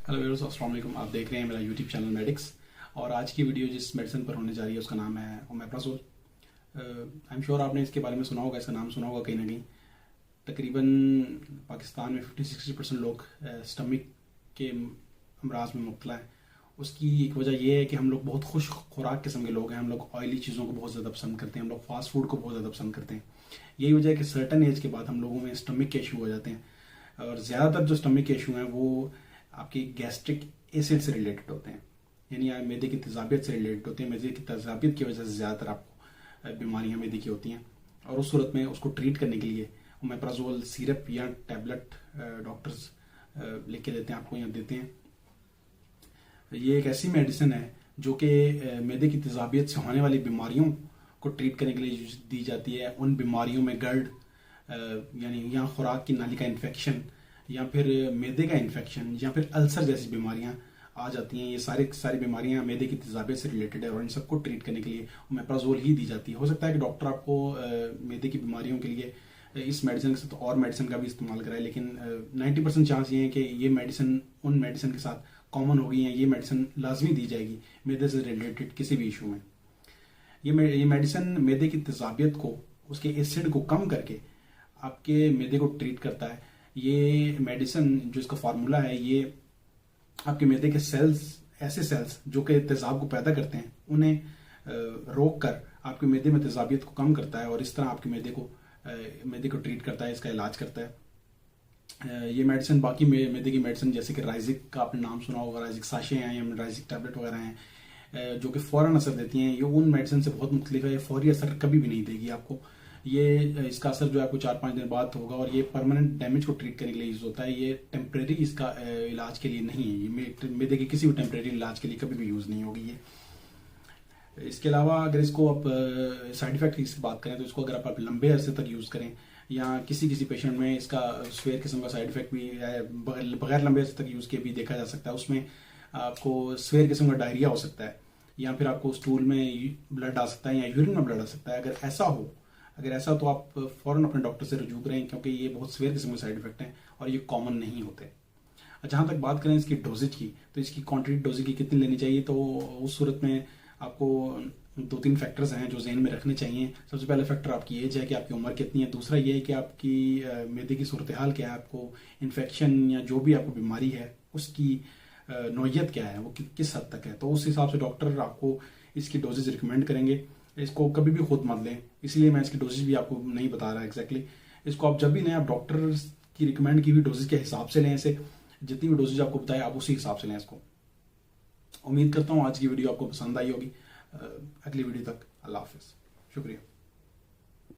Hello viewers, अस्सलाम वालेकुम। आप देख रहे हैं मेरा यूट्यूब चैनल मेडिक्स। और आज की वीडियो जिस मेडिसिन पर होने जा रही है उसका नाम है ओमेप्राजोल। आई एम श्योर आपने इसके बारे में सुना होगा, इसका नाम सुना होगा कहीं ना कहीं। तकरीबन पाकिस्तान में 50-60% लोग स्टमक के अमराज में मुब्तला है। उसकी एक वजह यह है कि हम लोग बहुत खुश खुराक किस्म के लोग हैं। हम लोग ऑयली चीज़ों को बहुत ज़्यादा पसंद करते हैं, हम लोग फास्ट फूड को बहुत ज़्यादा पसंद करते हैं। यही वजह है कि सर्टन एज के बाद हम लोगों में स्टमक के इशू हो जाते हैं। और ज़्यादातर जो स्टमक के इशू हैं वो आपकी गैस्ट्रिक एसिड से रिलेटेड होते हैं, यानी मैदे की तेजाबियत से रिलेटेड होते हैं। मैदे की तेजाबियत की वजह से ज़्यादातर आपको बीमारियां मैदे की होती हैं। और उस सूरत में उसको ट्रीट करने के लिए ओमेप्राजोल सिरप या टैबलेट डॉक्टर्स लिख के देते हैं, आपको यहाँ देते हैं। ये एक ऐसी मेडिसिन है जो कि मैदे की तेजाबियत से होने वाली बीमारियों को ट्रीट करने के लिए दी जाती है। उन बीमारियों में गर्ड यानी या खुराक की नाली का इन्फेक्शन या फिर मैदे का इन्फेक्शन या फिर अल्सर जैसी बीमारियां आ जाती हैं। ये सारी बीमारियां मैदे की तेजाबियत से रिलेटेड है और इन सबको ट्रीट करने के लिए ओमेप्राजोल ही दी जाती है। हो सकता है कि डॉक्टर आपको मैदे की बीमारियों के लिए इस मेडिसिन के साथ और मेडिसिन का भी इस्तेमाल कराए, लेकिन 90% चांस ये है कि ये मेडिसिन उन मेडिसिन के साथ कॉमन हो गई है। ये मेडिसिन लाजमी दी जाएगी मैदे से रिलेटेड किसी भी इशू में। ये मेडिसिन मैदे की तेजाबियत को, उसके एसिड को कम करके आपके मैदे को ट्रीट करता है। ये मेडिसिन जो इसका फार्मूला है, ये आपके मैदे के सेल्स, ऐसे सेल्स जो कि तेजाब को पैदा करते हैं, उन्हें रोक कर आपके मैदे में तेजाबियत को कम करता है और इस तरह आपके मैदे को ट्रीट करता है, इसका इलाज करता है। ये मेडिसिन बाकी मैदे की मेडिसिन जैसे कि राइजिक का आपने नाम सुना होगा, राइजिक साशे हैं या राइजिक टैबलेट वगैरह हैं जो कि फौरन असर देती हैं, ये उन मेडिसिन से बहुत मुख्तलिफ है। ये फौरी असर कभी भी नहीं देगी आपको। इसका असर जो है आपको 4-5 दिन बाद होगा और ये परमानेंट डैमेज को ट्रीट करने के लिए यूज होता है। ये टेम्परेरी इसका इलाज के लिए नहीं है। ये मैदे के किसी भी टेम्परेरी इलाज के लिए कभी भी यूज नहीं होगी ये। इसके अलावा अगर इसको आप साइड इफेक्ट की बात करें तो इसको अगर आप लंबे अरसे तक यूज करें या किसी पेशेंट में इसका स्वेयर किस्म का साइड इफेक्ट भी बगैर लंबे अरसे तक यूज के भी देखा जा सकता है। उसमें आपको स्वेयर किस्म का डायरिया हो सकता है या फिर आपको स्टूल में ब्लड आ सकता है या यूरिन में ब्लड आ सकता है। अगर ऐसा हो तो आप फौरन अपने डॉक्टर से रजू करें, क्योंकि ये बहुत सीवियर किस्म के साइड इफेक्ट हैं और ये कॉमन नहीं होते। जहाँ तक बात करें इसकी डोजेज की, तो इसकी क्वांटिटी डोजेज की कितनी लेनी चाहिए, तो उस सूरत में आपको 2-3 फैक्टर्स हैं जो जहन में रखने चाहिए। सबसे पहला फैक्टर आपकी एज है कि आपकी उम्र कितनी है। दूसरा ये है कि आपकी मैदे की सूरत हाल क्या है, आपको इन्फेक्शन या जो भी आपको बीमारी है उसकी नौयत क्या है, वो किस हद तक है। तो उस हिसाब से डॉक्टर आपको इसकी डोजेज रिकमेंड करेंगे। इसको कभी भी खुद मत लें, इसलिए मैं इसकी डोजेज भी आपको नहीं बता रहा एग्जैक्टली। इसको आप जब भी लें आप डॉक्टर की रिकमेंड की हुई डोजेज के हिसाब से लें। इसे जितनी भी डोजेज आपको बताए आप उसी हिसाब से लें इसको। उम्मीद करता हूँ आज की वीडियो आपको पसंद आई होगी। अगली वीडियो तक अल्लाह हाफिज, शुक्रिया।